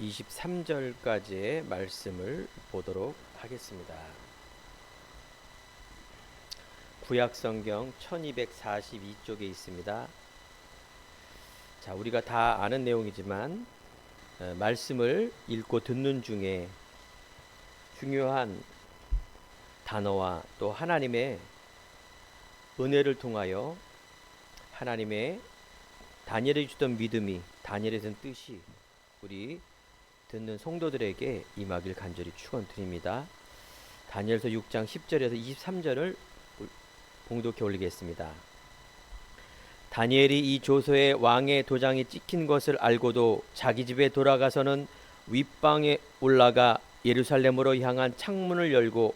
23절까지의 말씀을 보도록 하겠습니다. 구약성경 1242쪽에 있습니다. 자, 우리가 다 아는 내용이지만 말씀을 읽고 듣는 중에 중요한 단어와 또 하나님의 은혜를 통하여 하나님의 다니엘이 주던 믿음이, 다니엘에 대한 뜻이 우리 듣는 성도들에게 임하길 간절히 축원드립니다. 다니엘서 6장 10절에서 23절을 봉독해 올리겠습니다. 다니엘이 이 조서에 왕의 도장이 찍힌 것을 알고도 자기 집에 돌아가서는 윗방에 올라가 예루살렘으로 향한 창문을 열고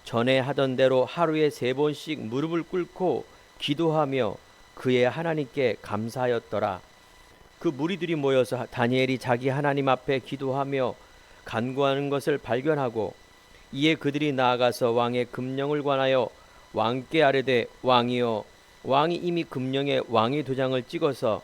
전에 하던 대로 하루에 3번씩 무릎을 꿇고 기도하며 그의 하나님께 감사하였더라. 그 무리들이 모여서 다니엘이 자기 하나님 앞에 기도하며 간구하는 것을 발견하고 이에 그들이 나아가서 왕의 금령을 관하여 왕께 아뢰되 왕이여, 왕이 이미 금령에 왕의 도장을 찍어서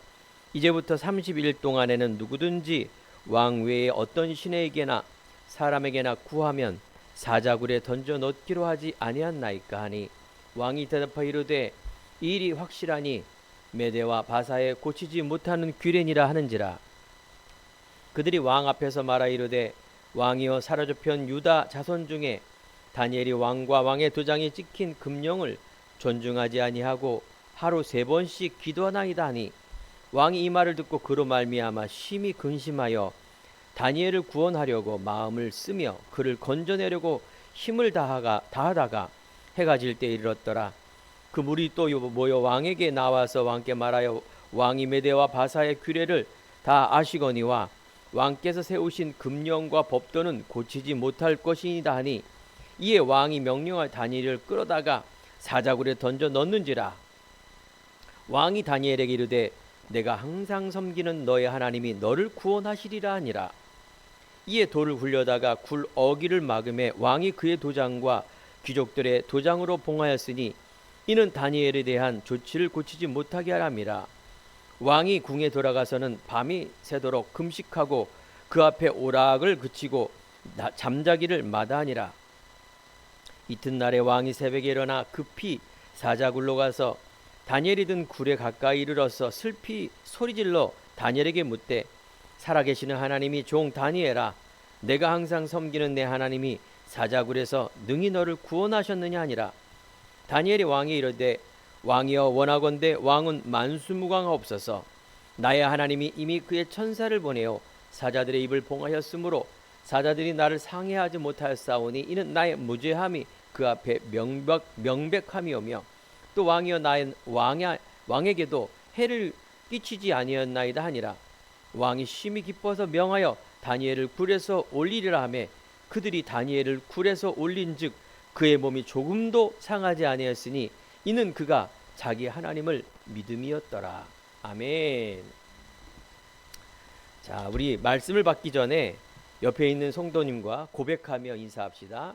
이제부터 30일 동안에는 누구든지 왕 외에 어떤 신에게나 사람에게나 구하면 사자굴에 던져 넣기로 하지 아니었나이까 하니 왕이 대답하여 이르되 이 일이 확실하니 메대와 바사에 고치지 못하는 귀례니라 하는지라. 그들이 왕 앞에서 말하 이르되 왕이여, 사로잡힌 유다 자손 중에 다니엘이 왕과 왕의 도장이 찍힌 금령을 존중하지 아니하고 하루 3번씩 기도하나이다 하니 왕이 이 말을 듣고 그로 말미암아 심히 근심하여 다니엘을 구원하려고 마음을 쓰며 그를 건져내려고 힘을 다하다가 해가 질 때 이르렀더라. 그 무리 또 모여 왕에게 나와서 왕께 말하여 왕이 메대와 바사의 규례를 다 아시거니와 왕께서 세우신 금령과 법도는 고치지 못할 것이니이다 하니 이에 왕이 명령할 다니엘을 끌어다가 사자굴에 던져 넣는지라. 왕이 다니엘에게 이르되 내가 항상 섬기는 너의 하나님이 너를 구원하시리라 하니라. 이에 돌을 굴려다가 굴 어기를 막음에 왕이 그의 도장과 귀족들의 도장으로 봉하였으니 이는 다니엘에 대한 조치를 고치지 못하게 하람이라. 왕이 궁에 돌아가서는 밤이 새도록 금식하고 그 앞에 오락을 그치고 잠자기를 마다하니라. 이튿날에 왕이 새벽에 일어나 급히 사자굴로 가서 다니엘이 든 굴에 가까이 이르러서 슬피 소리질러 다니엘에게 묻되 살아계시는 하나님이 종 다니엘아, 내가 항상 섬기는 내 하나님이 사자굴에서 능히 너를 구원하셨느냐 하니라. 다니엘이 왕에 이르되 왕이여, 원하건대 왕은 만수무강하옵소서. 나의 하나님이 이미 그의 천사를 보내어 사자들의 입을 봉하였으므로 사자들이 나를 상해하지 못하였사오니 이는 나의 무죄함이 그 앞에 명백함이오며 또 왕이여, 나의 왕에게도 해를 끼치지 아니었나이다 하니라. 왕이 심히 기뻐서 명하여 다니엘을 굴에서 올리리라 하매 그들이 다니엘을 굴에서 올린즉 그의 몸이 조금도 상하지 아니하였으니 이는 그가 자기 하나님을 믿음이었더라. 아멘. 자, 우리 말씀을 받기 전에 옆에 있는 성도님과 고백하며 인사합시다.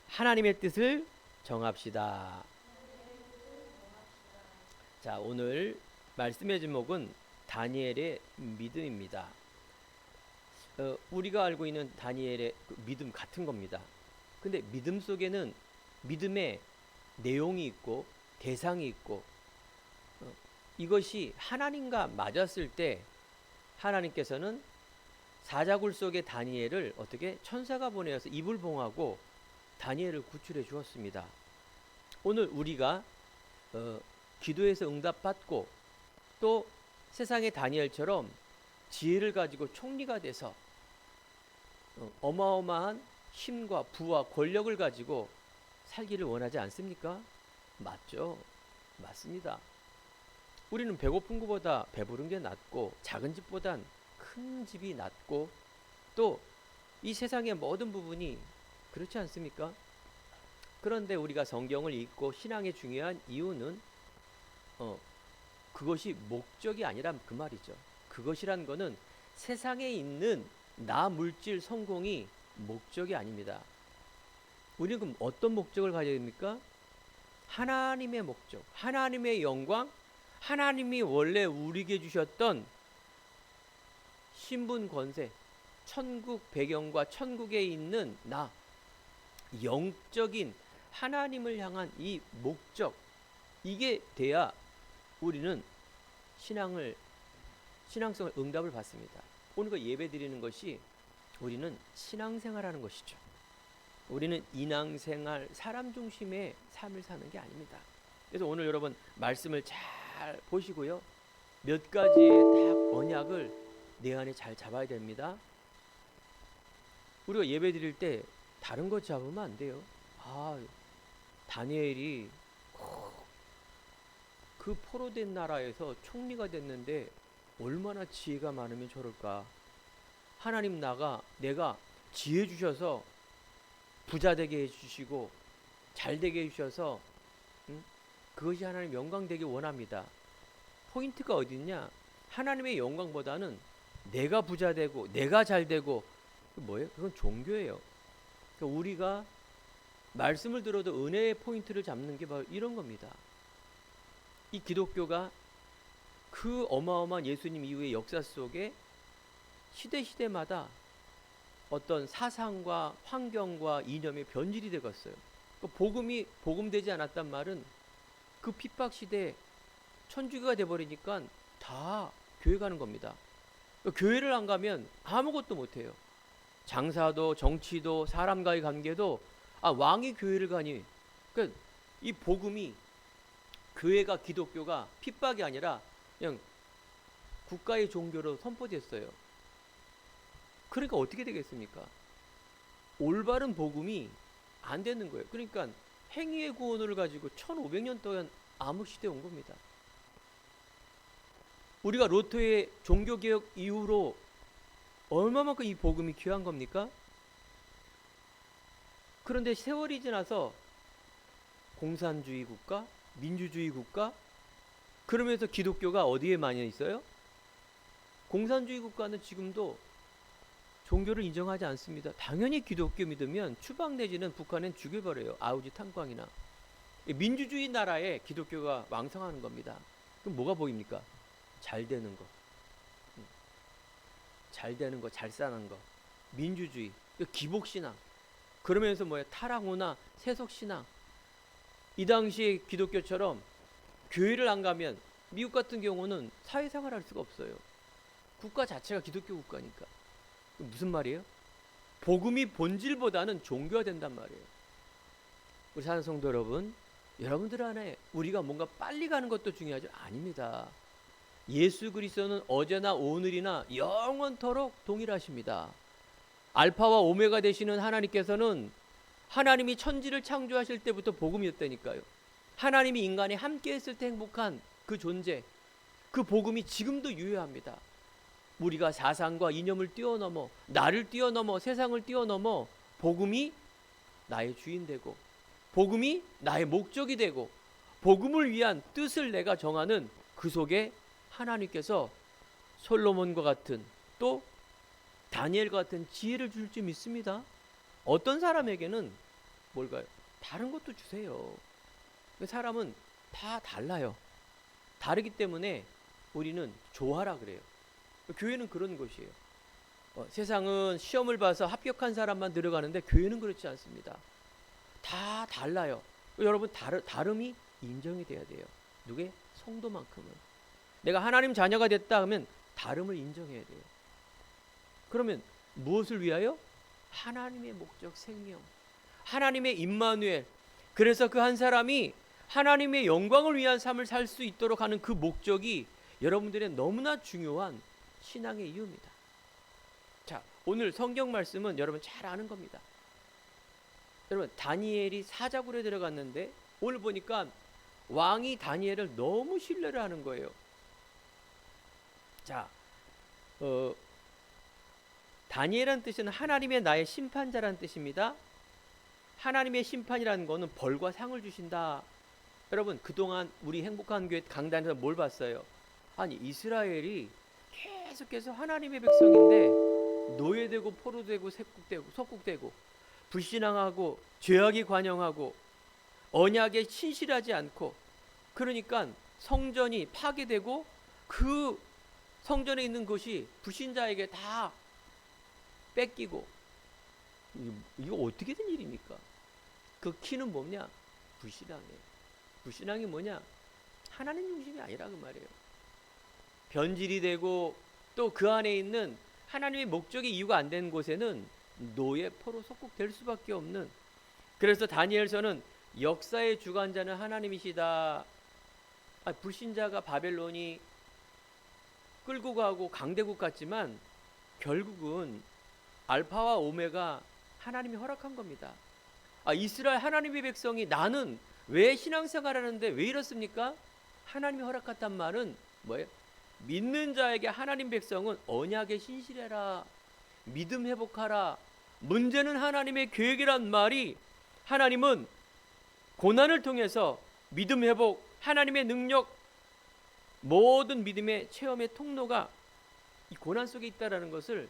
하나님의 뜻을 정합시다. 자, 오늘 말씀의 제목은 다니엘의 믿음입니다. 우리가 알고 있는 다니엘의 믿음 같은 겁니다. 근데 믿음 속에는 믿음의 내용이 있고 대상이 있고 이것이 하나님과 맞았을 때 하나님께서는 사자굴 속의 다니엘을 어떻게 천사가 보내어서 입을 봉하고 다니엘을 구출해 주었습니다. 오늘 우리가 기도해서 응답받고 또 세상의 다니엘처럼 지혜를 가지고 총리가 돼서 어마어마한 힘과 부와 권력을 가지고 살기를 원하지 않습니까? 맞죠? 맞습니다. 우리는 배고픈 것보다 배부른 게 낫고 작은 집보단 큰 집이 낫고 또 이 세상의 모든 부분이 그렇지 않습니까? 그런데 우리가 성경을 읽고 신앙의 중요한 이유는 그것이 목적이 아니라 그 말이죠. 그것이란 거는 세상에 있는 나 물질 성공이 목적이 아닙니다. 우리는 그럼 어떤 목적을 가져야 됩니까? 하나님의 목적, 하나님의 영광, 하나님이 원래 우리에게 주셨던 신분 권세, 천국 배경과 천국에 있는 나, 영적인 하나님을 향한 이 목적, 이게 돼야 우리는 신앙성을 응답을 받습니다. 오늘 예배 드리는 것이 우리는 신앙생활하는 것이죠. 우리는 인앙생활, 사람 중심의 삶을 사는 게 아닙니다. 그래서 오늘 여러분 말씀을 잘 보시고요. 몇 가지의 딱 언약을 내 안에 잘 잡아야 됩니다. 우리가 예배 드릴 때 다른 것 잡으면 안 돼요. 다니엘이 그 포로된 나라에서 총리가 됐는데 얼마나 지혜가 많으면 저럴까. 하나님 내가 지혜 주셔서 부자 되게 해주시고 잘 되게 해주셔서 그것이 하나님 영광 되길 원합니다. 포인트가 어디 있냐? 하나님의 영광보다는 내가 부자 되고 내가 잘 되고, 뭐예요? 그건 종교예요. 그러니까 우리가 말씀을 들어도 은혜의 포인트를 잡는 게 바로 이런 겁니다. 이 기독교가 그 어마어마한 예수님 이후의 역사 속에 시대마다 어떤 사상과 환경과 이념의 변질이 되었어요. 복음이 복음되지 않았단 말은 그 핍박 시대에 천주교가 돼버리니까 다 교회 가는 겁니다. 교회를 안 가면 아무것도 못해요. 장사도 정치도 사람과의 관계도 왕이 교회를 가니. 그러니까 이 복음이, 교회가, 기독교가 핍박이 아니라 그냥 국가의 종교로 선포됐어요. 그러니까 어떻게 되겠습니까? 올바른 복음이 안 되는 거예요. 그러니까 행위의 구원을 가지고 1500년 동안 암흑시대에 온 겁니다. 우리가 로터의 종교개혁 이후로 얼마만큼 이 복음이 귀한 겁니까? 그런데 세월이 지나서 공산주의 국가, 민주주의 국가, 그러면서 기독교가 어디에 많이 있어요? 공산주의 국가는 지금도 종교를 인정하지 않습니다. 당연히 기독교 믿으면 추방 내지는 북한엔 죽여버려요. 아우지 탄광이나. 민주주의 나라에 기독교가 왕성하는 겁니다. 그럼 뭐가 보입니까? 잘 되는 거. 잘 되는 거, 잘 사는 거. 민주주의, 기복신앙. 그러면서 타락문화, 세속신앙. 이 당시에 기독교처럼 교회를 안 가면, 미국 같은 경우는 사회생활 할 수가 없어요. 국가 자체가 기독교 국가니까. 무슨 말이에요? 복음이 본질보다는 종교가 된단 말이에요. 우리 사는 성도 여러분, 여러분들 안에 우리가 뭔가 빨리 가는 것도 중요하죠? 아닙니다. 예수 그리스도는 어제나 오늘이나 영원토록 동일하십니다. 알파와 오메가 되시는 하나님께서는 하나님이 천지를 창조하실 때부터 복음이었다니까요. 하나님이 인간이 함께 했을 때 행복한 그 존재, 그 복음이 지금도 유효합니다. 우리가 사상과 이념을 뛰어넘어, 나를 뛰어넘어, 세상을 뛰어넘어 복음이 나의 주인 되고, 복음이 나의 목적이 되고, 복음을 위한 뜻을 내가 정하는 그 속에 하나님께서 솔로몬과 같은, 또 다니엘과 같은 지혜를 줄 줄 믿습니다. 어떤 사람에게는 뭘까요? 다른 것도 주세요. 사람은 다 달라요. 다르기 때문에 우리는 조화라 그래요. 교회는 그런 곳이에요. 세상은 시험을 봐서 합격한 사람만 들어가는데 교회는 그렇지 않습니다. 다 달라요. 여러분 다름이 인정이 돼야 돼요. 누구의? 성도만큼은. 내가 하나님 자녀가 됐다 하면 다름을 인정해야 돼요. 그러면 무엇을 위하여? 하나님의 목적, 생명, 하나님의 임마누엘. 그래서 그 한 사람이 하나님의 영광을 위한 삶을 살 수 있도록 하는 그 목적이 여러분들의 너무나 중요한 신앙의 이유입니다. 자, 오늘 성경 말씀은 여러분 잘 아는 겁니다. 여러분, 다니엘이 사자굴에 들어갔는데 오늘 보니까 왕이 다니엘을 너무 신뢰를 하는 거예요. 자, 다니엘이라는 뜻은 하나님의 나의 심판자라는 뜻입니다. 하나님의 심판이라는 것은 벌과 상을 주신다. 여러분, 그동안 우리 행복한 교회 강단에서 뭘 봤어요? 아니, 이스라엘이 계속해서 하나님의 백성인데 노예되고 포로되고 속국되고 불신앙하고 죄악이 관영하고 언약에 신실하지 않고, 그러니까 성전이 파괴되고 그 성전에 있는 것이 불신자에게 다 뺏기고, 이거 어떻게 된 일입니까? 그 키는 뭐냐? 불신앙이에요. 불신앙이 뭐냐? 하나님 중심이 아니라 그 말이에요. 변질이 되고 또 그 안에 있는 하나님의 목적이 이유가 안 되는 곳에는 노예포로 속국될 수밖에 없는, 그래서 다니엘서는 역사의 주관자는 하나님이시다. 불신자가 바벨론이 끌고 가고 강대국 같지만 결국은 알파와 오메가 하나님이 허락한 겁니다. 이스라엘 하나님의 백성이 나는 왜 신앙생활하는데 왜 이렇습니까? 하나님이 허락했단 말은 뭐예요? 믿는 자에게 하나님 백성은 언약에 신실해라, 믿음 회복하라. 문제는 하나님의 계획이란 말이, 하나님은 고난을 통해서 믿음 회복, 하나님의 능력, 모든 믿음의 체험의 통로가 이 고난 속에 있다는 것을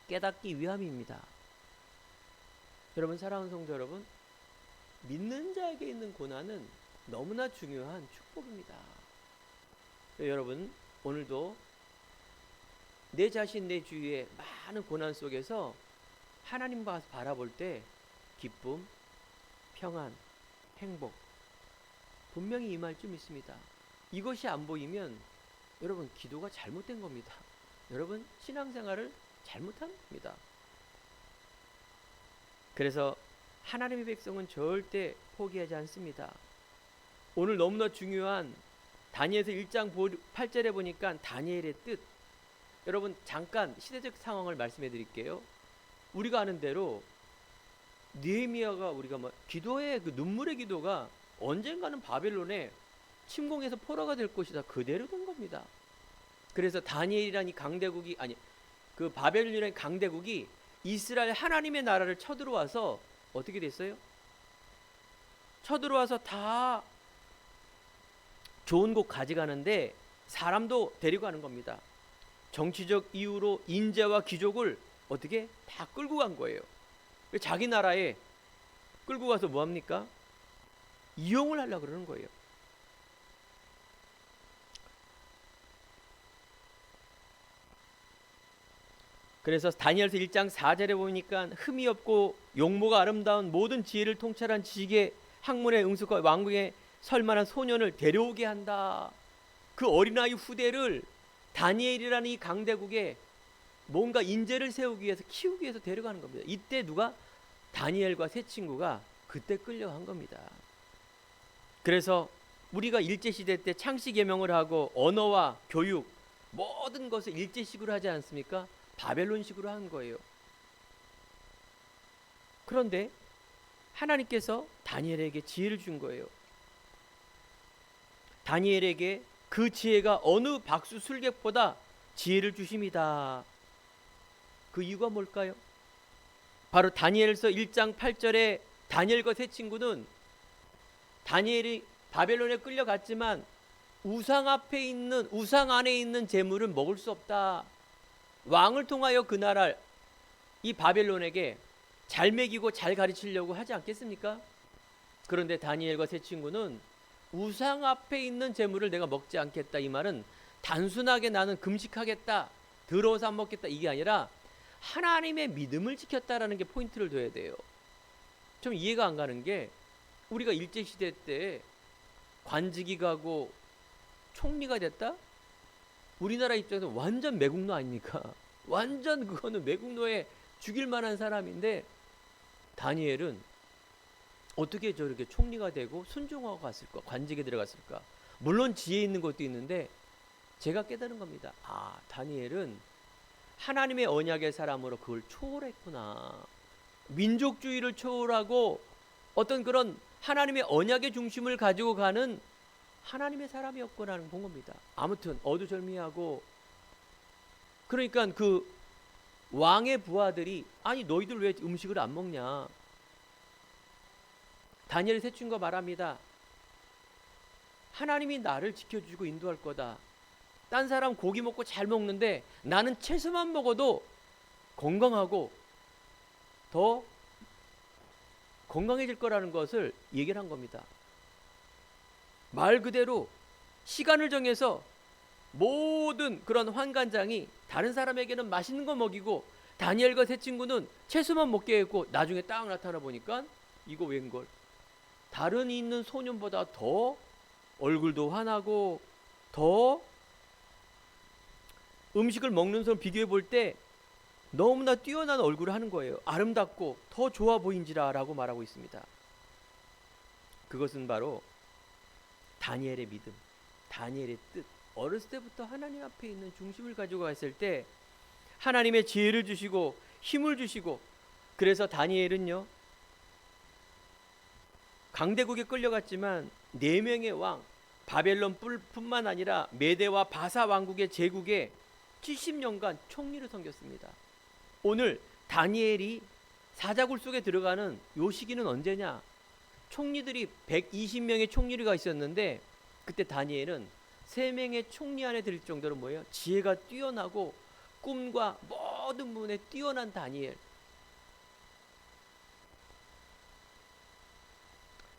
깨닫기 위함입니다. 여러분, 사랑하는 성도 여러분, 믿는 자에게 있는 고난은 너무나 중요한 축복입니다. 여러분, 오늘도 내 자신, 내 주위에 많은 고난 속에서 하나님 가서 바라볼 때 기쁨, 평안, 행복 분명히 임할 줄 믿습니다. 이것이 안 보이면 여러분, 기도가 잘못된 겁니다. 여러분, 신앙생활을 잘못한 겁니다. 그래서 하나님의 백성은 절대 포기하지 않습니다. 오늘 너무나 중요한 다니엘서 1장 8절에 보니까 다니엘의 뜻, 여러분 잠깐 시대적 상황을 말씀해 드릴게요. 우리가 아는 대로 느헤미야가 우리가 기도의 그 눈물의 기도가 언젠가는 바벨론에 침공해서 포로가 될 것이다, 그대로 된 겁니다. 그래서 다니엘이라는 강대국이, 그 바벨론이라는 강대국이 이스라엘 하나님의 나라를 쳐들어와서 어떻게 됐어요? 쳐들어와서 다 좋은 곳 가져가는데 사람도 데리고 가는 겁니다. 정치적 이유로 인재와 귀족을 어떻게 다 끌고 간 거예요. 자기 나라에 끌고 가서 뭐합니까? 이용을 하려고 그러는 거예요. 그래서 다니엘서 1장 4절에 보니까 흠이 없고 용모가 아름다운 모든 지혜를 통찰한 지식의 학문의 응숙과 왕궁에 설만한 소년을 데려오게 한다. 그 어린아이 후대를 다니엘이라는 이 강대국에 뭔가 인재를 세우기 위해서, 키우기 위해서 데려가는 겁니다. 이때 누가? 다니엘과 세 친구가 그때 끌려간 겁니다. 그래서 우리가 일제시대 때 창씨개명을 하고 언어와 교육 모든 것을 일제식으로 하지 않습니까? 바벨론식으로 한 거예요. 그런데 하나님께서 다니엘에게 지혜를 준 거예요. 다니엘에게 그 지혜가 어느 박수 술객보다 지혜를 주심이다. 그 이유가 뭘까요? 바로 다니엘서 1장 8절에 다니엘과 세 친구는 다니엘이 바벨론에 끌려갔지만 우상 앞에 있는, 우상 안에 있는 재물을 먹을 수 없다. 왕을 통하여 그 나라, 이 바벨론에게 잘 먹이고 잘 가르치려고 하지 않겠습니까? 그런데 다니엘과 세 친구는 우상 앞에 있는 재물을 내가 먹지 않겠다. 이 말은 단순하게 나는 금식하겠다, 더러워서 안 먹겠다, 이게 아니라 하나님의 믿음을 지켰다라는 게 포인트를 둬야 돼요. 좀 이해가 안 가는 게, 우리가 일제시대 때 관직이 가고 총리가 됐다? 우리나라 입장에서 완전 매국노 아닙니까? 완전 그거는 매국노에 죽일 만한 사람인데, 다니엘은 어떻게 저렇게 총리가 되고 순종하고 갔을까? 관직에 들어갔을까? 물론 지혜 있는 것도 있는데, 제가 깨달은 겁니다. 다니엘은 하나님의 언약의 사람으로 그걸 초월했구나. 민족주의를 초월하고 어떤 그런 하나님의 언약의 중심을 가지고 가는 하나님의 사람이었구나는 본 겁니다. 아무튼 어두절미하고, 그러니까 그 왕의 부하들이 너희들 왜 음식을 안 먹냐? 다니엘 세 친구가 말합니다. 하나님이 나를 지켜주고 인도할 거다. 딴 사람 고기 먹고 잘 먹는데 나는 채소만 먹어도 건강하고 더 건강해질 거라는 것을 얘기를 한 겁니다. 말 그대로 시간을 정해서 모든 그런 환관장이 다른 사람에게는 맛있는 거 먹이고 다니엘과 세 친구는 채소만 먹게 했고 나중에 딱 나타나 보니까 이거 웬걸? 다른 있는 소년보다 더 얼굴도 환하고 더 음식을 먹는 사람 비교해 볼 때 너무나 뛰어난 얼굴을 하는 거예요. 아름답고 더 좋아 보인지라 라고 말하고 있습니다. 그것은 바로 다니엘의 믿음, 다니엘의 뜻. 어렸을 때부터 하나님 앞에 있는 중심을 가지고 갔을 때 하나님의 지혜를 주시고 힘을 주시고, 그래서 다니엘은요 강대국에 끌려갔지만 4명의 왕, 바벨론 뿐만 아니라 메대와 바사 왕국의 제국에 70년간 총리를 섬겼습니다. 오늘 다니엘이 사자굴 속에 들어가는 요 시기는 언제냐? 총리들이 120명의 총리가 있었는데 그때 다니엘은 3명의 총리 안에 들 정도로 뭐예요? 지혜가 뛰어나고 꿈과 모든 부분에 뛰어난 다니엘.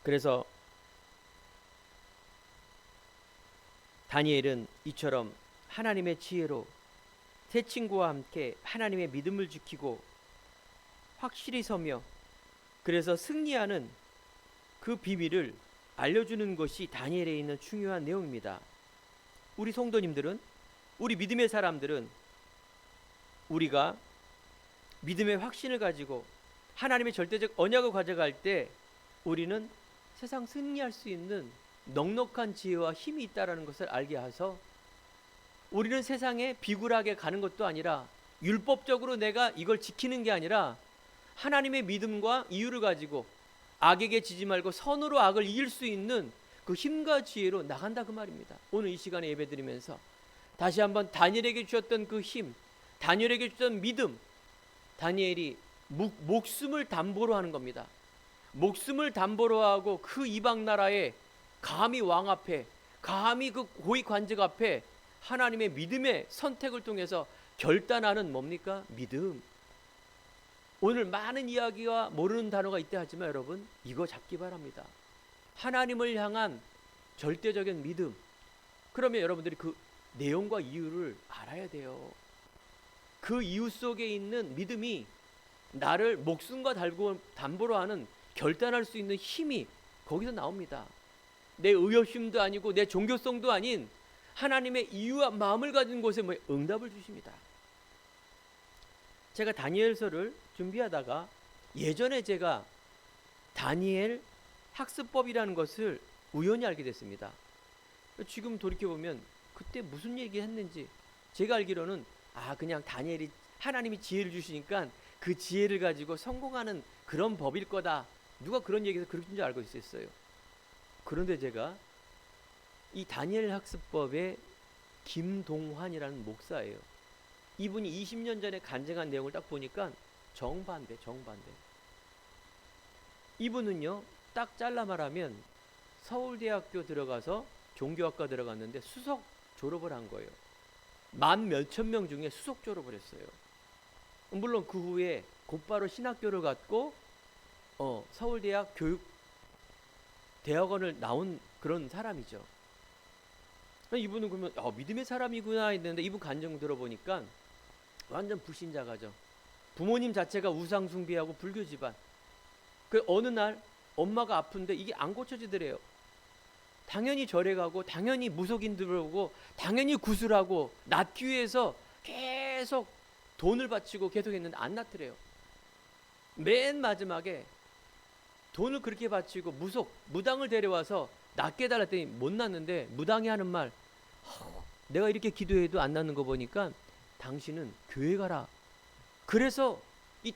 그래서 다니엘은 이처럼 하나님의 지혜로 세 친구와 함께 하나님의 믿음을 지키고 확실히 서며, 그래서 승리하는 그 비밀을 알려주는 것이 다니엘에 있는 중요한 내용입니다. 우리 성도님들은, 우리 믿음의 사람들은 우리가 믿음의 확신을 가지고 하나님의 절대적 언약을 가져갈 때 우리는 세상 승리할 수 있는 넉넉한 지혜와 힘이 있다는 것을 알게 해서 우리는 세상에 비굴하게 가는 것도 아니라 율법적으로 내가 이걸 지키는 게 아니라 하나님의 믿음과 이유를 가지고 악에게 지지 말고 선으로 악을 이길 수 있는 그 힘과 지혜로 나간다 그 말입니다. 오늘 이 시간에 예배드리면서 다시 한번 다니엘에게 주셨던 그 힘, 다니엘에게 주셨던 믿음, 다니엘이 목숨을 담보로 하는 겁니다. 목숨을 담보로 하고 그 이방 나라에 감히 왕 앞에, 감히 그 고위 관직 앞에 하나님의 믿음의 선택을 통해서 결단하는 뭡니까? 믿음. 오늘 많은 이야기와 모르는 단어가 있다 하지만 여러분 이거 잡기 바랍니다. 하나님을 향한 절대적인 믿음. 그러면 여러분들이 그 내용과 이유를 알아야 돼요. 그 이유 속에 있는 믿음이 나를 목숨과 담보로 하는 결단할 수 있는 힘이 거기서 나옵니다. 내 의협심도 아니고 내 종교성도 아닌 하나님의 이유와 마음을 가진 곳에 응답을 주십니다. 제가 다니엘서를 준비하다가 예전에 제가 다니엘 학습법이라는 것을 우연히 알게 됐습니다. 지금 돌이켜보면 그때 무슨 얘기 했는지 제가 알기로는 그냥 다니엘이 하나님이 지혜를 주시니까 그 지혜를 가지고 성공하는 그런 법일 거다. 누가 그런 얘기해서 그런 줄 알고 있었어요. 그런데 제가 이 다니엘 학습법의 김동환이라는 목사예요. 이분이 20년 전에 간증한 내용을 딱 보니까 정반대. 이분은요 딱 잘라 말하면 서울대학교 들어가서 종교학과 들어갔는데 수석 졸업을 한 거예요. 만 몇천 명 중에 수석 졸업을 했어요. 물론 그 후에 곧바로 신학교를 갔고 서울대학 대학원을 나온 그런 사람이죠. 이분은 그러면 믿음의 사람이구나 했는데 이분 간증 들어보니까 완전 불신자가죠. 부모님 자체가 우상 숭배하고 불교 집안. 그 어느 날 엄마가 아픈데 이게 안 고쳐지더래요. 당연히 절에 가고 당연히 무속인 들어오고 당연히 구슬하고 낫기 위해서 계속 돈을 바치고 계속 했는데 안 낫더래요. 맨 마지막에 돈을 그렇게 바치고 무당을 데려와서 낫게 해달라 했더니 못 낫는데 무당이 하는 말, 내가 이렇게 기도해도 안 낫는 거 보니까 당신은 교회 가라. 그래서 이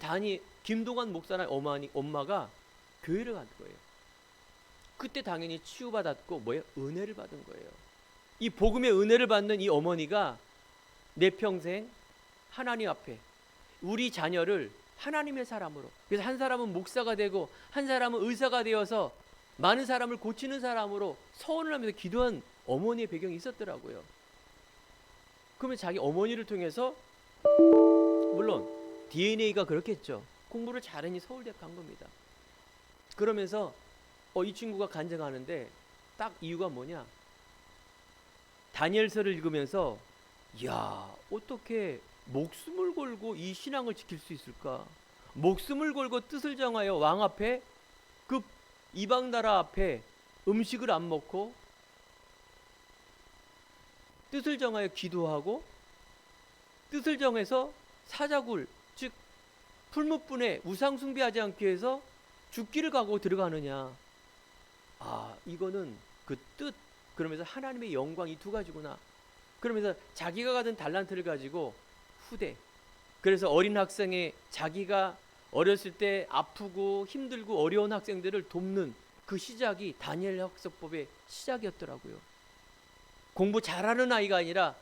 김동환 목사의 엄마가 교회를 간 거예요. 그때 당연히 치유받았고 은혜를 받은 거예요. 이 복음의 은혜를 받는 이 어머니가 내 평생 하나님 앞에 우리 자녀를 하나님의 사람으로, 그래서 한 사람은 목사가 되고 한 사람은 의사가 되어서 많은 사람을 고치는 사람으로 서원을 하면서 기도한 어머니의 배경이 있었더라고요. 그러면 자기 어머니를 통해서 물론 DNA가 그렇겠죠. 공부를 잘하니 서울대학 간 겁니다. 그러면서 이 친구가 간증하는데 딱 이유가 뭐냐? 다니엘서를 읽으면서 야, 어떻게 목숨을 걸고 이 신앙을 지킬 수 있을까? 목숨을 걸고 뜻을 정하여 왕 앞에, 그 이방 나라 앞에 음식을 안 먹고 뜻을 정하여 기도하고 뜻을 정해서 사자굴, 즉 풀무불에 우상 숭배하지 않기 위해서 죽기를 각오하고 들어가느냐. 아, 이거는 그 뜻, 그러면서 하나님의 영광, 이 두 가지구나. 그러면서 자기가 가진 달란트를 가지고 후대, 그래서 어린 학생의, 자기가 어렸을 때 아프고 힘들고 어려운 학생들을 돕는 그 시작이 다니엘 학습법의 시작이었더라고요. 공부 잘하는 아이가 아니라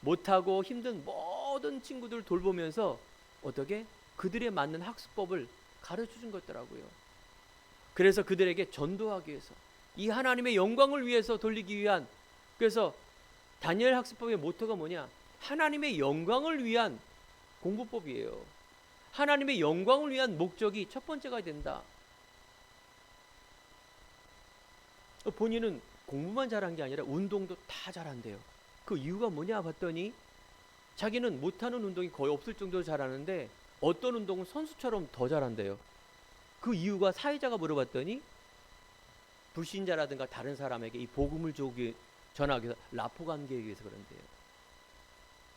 못하고 힘든 모든 친구들을 돌보면서 어떻게 그들에 맞는 학습법을 가르쳐준 것더라고요. 그래서 그들에게 전도하기 위해서, 이 하나님의 영광을 위해서 돌리기 위한, 그래서 다니엘 학습법의 모토가 뭐냐? 하나님의 영광을 위한 공부법이에요. 하나님의 영광을 위한 목적이 첫 번째가 된다. 본인은 공부만 잘한 게 아니라 운동도 다 잘한대요. 그 이유가 뭐냐 봤더니 자기는 못하는 운동이 거의 없을 정도로 잘하는데 어떤 운동은 선수처럼 더 잘한대요. 그 이유가, 사회자가 물어봤더니 불신자라든가 다른 사람에게 이 복음을 전하기 위해서, 라포 관계에 위해서 그런데요.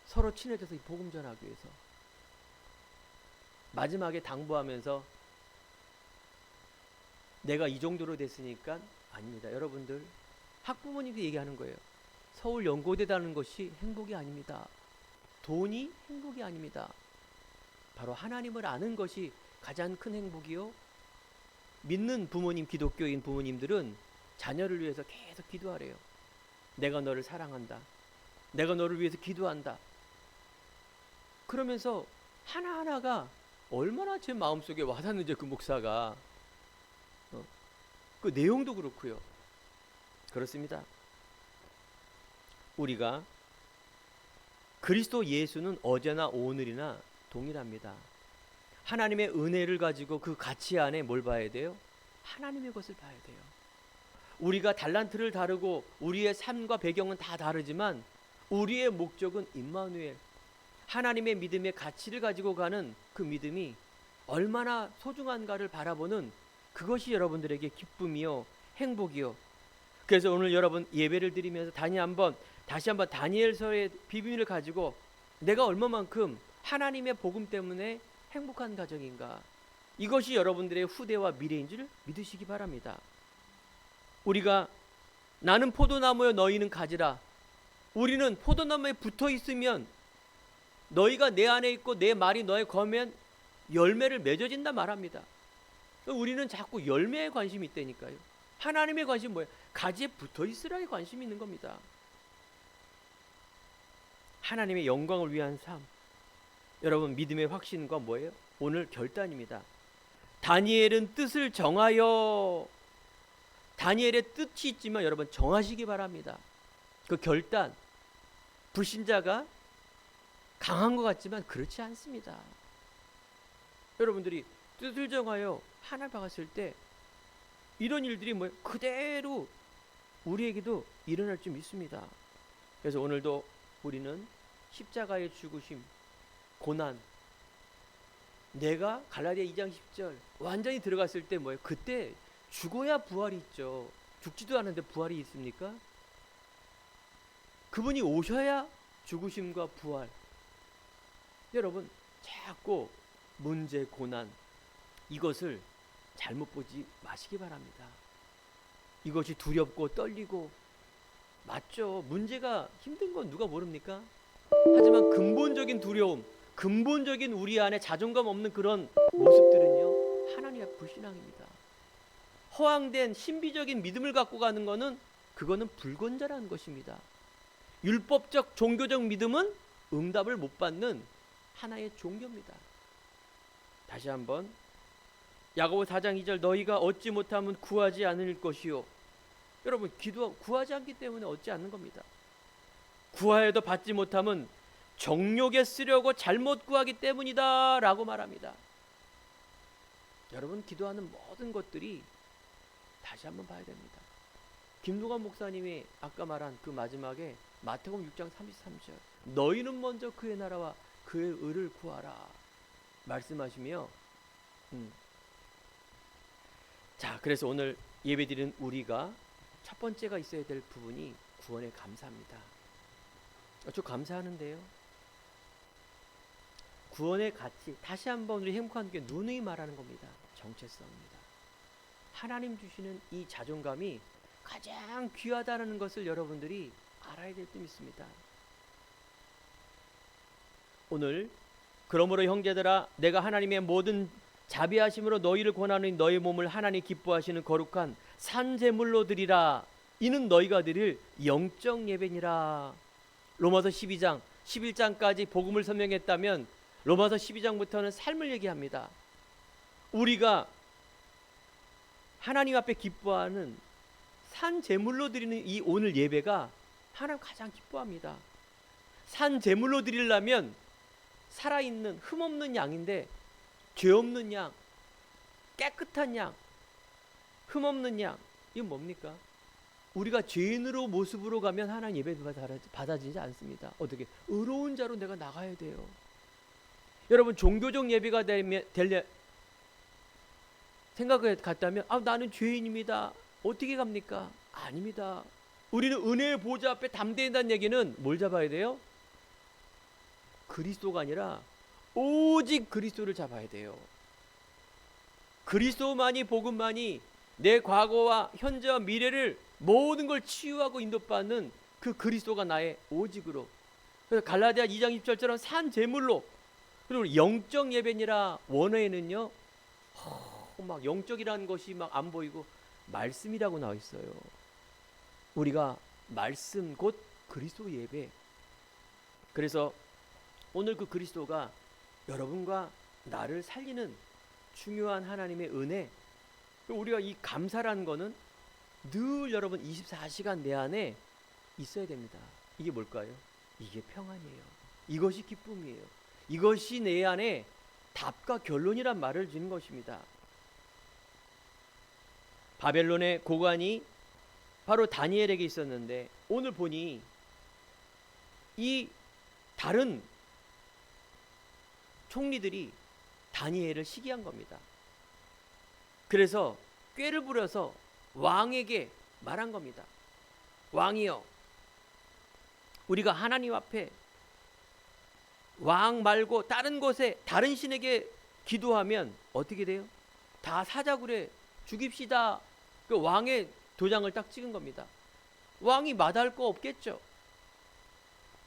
서로 친해져서 이 복음 전하기 위해서. 마지막에 당부하면서 내가 이 정도로 됐으니까, 아닙니다. 여러분들, 학부모님이 얘기하는 거예요. 서울 연고대 다는 것이 행복이 아닙니다. 돈이 행복이 아닙니다. 바로 하나님을 아는 것이 가장 큰 행복이요. 믿는 부모님, 기독교인 부모님들은 자녀를 위해서 계속 기도하래요. 내가 너를 사랑한다. 내가 너를 위해서 기도한다. 그러면서 하나하나가 얼마나 제 마음속에 와닿는지, 그 목사가 그 내용도 그렇고요. 그렇습니다. 우리가 그리스도 예수는 어제나 오늘이나 동일합니다. 하나님의 은혜를 가지고 그 가치 안에 뭘 봐야 돼요? 하나님의 것을 봐야 돼요. 우리가 달란트를 다르고 우리의 삶과 배경은 다 다르지만 우리의 목적은 임마누엘, 하나님의 믿음의 가치를 가지고 가는 그 믿음이 얼마나 소중한가를 바라보는, 그것이 여러분들에게 기쁨이요 행복이요. 그래서 오늘 여러분 예배를 드리면서 다시 한번 다니엘서의 비밀을 가지고 내가 얼마만큼 하나님의 복음 때문에 행복한 가정인가, 이것이 여러분들의 후대와 미래인 줄 믿으시기 바랍니다. 우리가 나는 포도나무여 너희는 가지라, 우리는 포도나무에 붙어 있으면, 너희가 내 안에 있고 내 말이 너에 거하면 열매를 맺어진다 말합니다. 우리는 자꾸 열매에 관심이 있다니까요. 하나님의 관심은 뭐예요? 가지에 붙어 있으라에 관심이 있는 겁니다. 하나님의 영광을 위한 삶. 여러분, 믿음의 확신과 뭐예요? 오늘 결단입니다. 다니엘은 뜻을 정하여, 다니엘의 뜻이 있지만 여러분 정하시기 바랍니다. 그 결단, 불신자가 강한 것 같지만 그렇지 않습니다. 여러분들이 뜻을 정하여 하나를 박았을 때 이런 일들이 뭐예요? 그대로 우리에게도 일어날 줄 믿습니다. 그래서 오늘도 우리는 십자가의 죽으심, 고난, 내가 갈라디아 2장 10절 완전히 들어갔을 때 뭐예요? 그때 죽어야 부활이 있죠. 죽지도 않은데 부활이 있습니까? 그분이 오셔야 죽으심과 부활. 여러분, 자꾸 문제, 고난, 이것을 잘못 보지 마시기 바랍니다. 이것이 두렵고 떨리고, 맞죠. 문제가 힘든 건 누가 모릅니까? 하지만 근본적인 두려움, 근본적인 우리 안에 자존감 없는 그런 모습들은요, 하나님의 불신앙입니다. 허황된 신비적인 믿음을 갖고 가는 거는, 그거는 불건전한 것입니다. 율법적 종교적 믿음은 응답을 못 받는 하나의 종교입니다. 다시 한번 야고보 4장 2절, 너희가 얻지 못하면 구하지 않을 것이요. 여러분, 구하지 않기 때문에 얻지 않는 겁니다. 구하여도 받지 못하면 정욕에 쓰려고 잘못 구하기 때문이다 라고 말합니다. 여러분, 기도하는 모든 것들이 다시 한번 봐야 됩니다. 김동관 목사님이 아까 말한 그 마지막에 마태복음 6장 33절 너희는 먼저 그의 나라와 그의 의를 구하라 말씀하시며 자, 그래서 오늘 예배드리는 우리가 첫 번째가 있어야 될 부분이 구원에 감사합니다. 저 감사하는데요. 구원의 가치, 다시 한번 우리 행복한 게 누누이 말하는 겁니다. 정체성입니다. 하나님 주시는 이 자존감이 가장 귀하다는 것을 여러분들이 알아야 될 때 믿습니다. 오늘 그러므로 형제들아 내가 하나님의 모든 자비하심으로 너희를 권하는 너희 몸을 하나님 기뻐하시는 거룩한 산제물로 드리라. 이는 너희가 드릴 영적 예배니라. 로마서 12장 11장까지 복음을 설명했다면 로마서 12장부터는 삶을 얘기합니다. 우리가 하나님 앞에 기뻐하는 산제물로 드리는 이 오늘 예배가 하나님 가장 기뻐합니다. 산제물로 드리려면 살아있는 흠없는 양인데 죄 없는 양, 깨끗한 양, 흠없는 양, 이건 뭡니까? 우리가 죄인으로 모습으로 가면 하나님 예배 받아지지 않습니다. 어떻게? 의로운 자로 내가 나가야 돼요. 여러분 종교적 예배가 되려 생각을 갖다면 나는 죄인입니다. 어떻게 갑니까? 아닙니다. 우리는 은혜의 보좌 앞에 담대하다는 얘기는 뭘 잡아야 돼요? 그리스도가 아니라 오직 그리스도를 잡아야 돼요. 그리스도만이 복음만이 내 과거와 현재와 미래를 모든 걸 치유하고 인도받는 그 그리스도가 나의 오직으로. 그래서 갈라디아 2장 20절처럼 산 제물로 그리고 영적 예배니라. 원어에는요 막 영적이라는 것이 막 안 보이고 말씀이라고 나와 있어요. 우리가 말씀 곧 그리스도 예배. 그래서 오늘 그 그리스도가 여러분과 나를 살리는 중요한 하나님의 은혜. 우리가 이 감사라는 거는 늘 여러분 24시간 내 안에 있어야 됩니다. 이게 뭘까요? 이게 평안이에요. 이것이 기쁨이에요. 이것이 내 안에 답과 결론이란 말을 주는 것입니다. 바벨론의 고관이 바로 다니엘에게 있었는데 오늘 보니 이 다른 총리들이 다니엘을 시기한 겁니다. 그래서 꾀를 부려서 왕에게 말한 겁니다. 왕이여, 우리가 하나님 앞에 왕 말고 다른 곳에 다른 신에게 기도하면 어떻게 돼요? 다 사자굴에 죽입시다. 그 왕의 도장을 딱 찍은 겁니다. 왕이 마다할 거 없겠죠.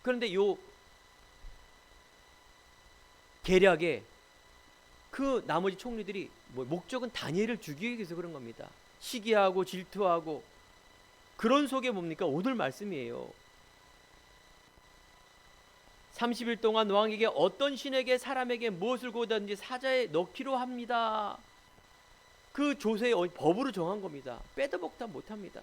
그런데 요 계략에 그 나머지 총리들이 목적은 다니엘을 죽이기 위해서 그런 겁니다. 시기하고 질투하고. 그런 속에 뭡니까? 오늘 말씀이에요. 30일 동안 왕에게 어떤 신에게 사람에게 무엇을 구하든지 사자에 넣기로 합니다. 그 조세의 법으로 정한 겁니다. 빼도 먹다 못합니다.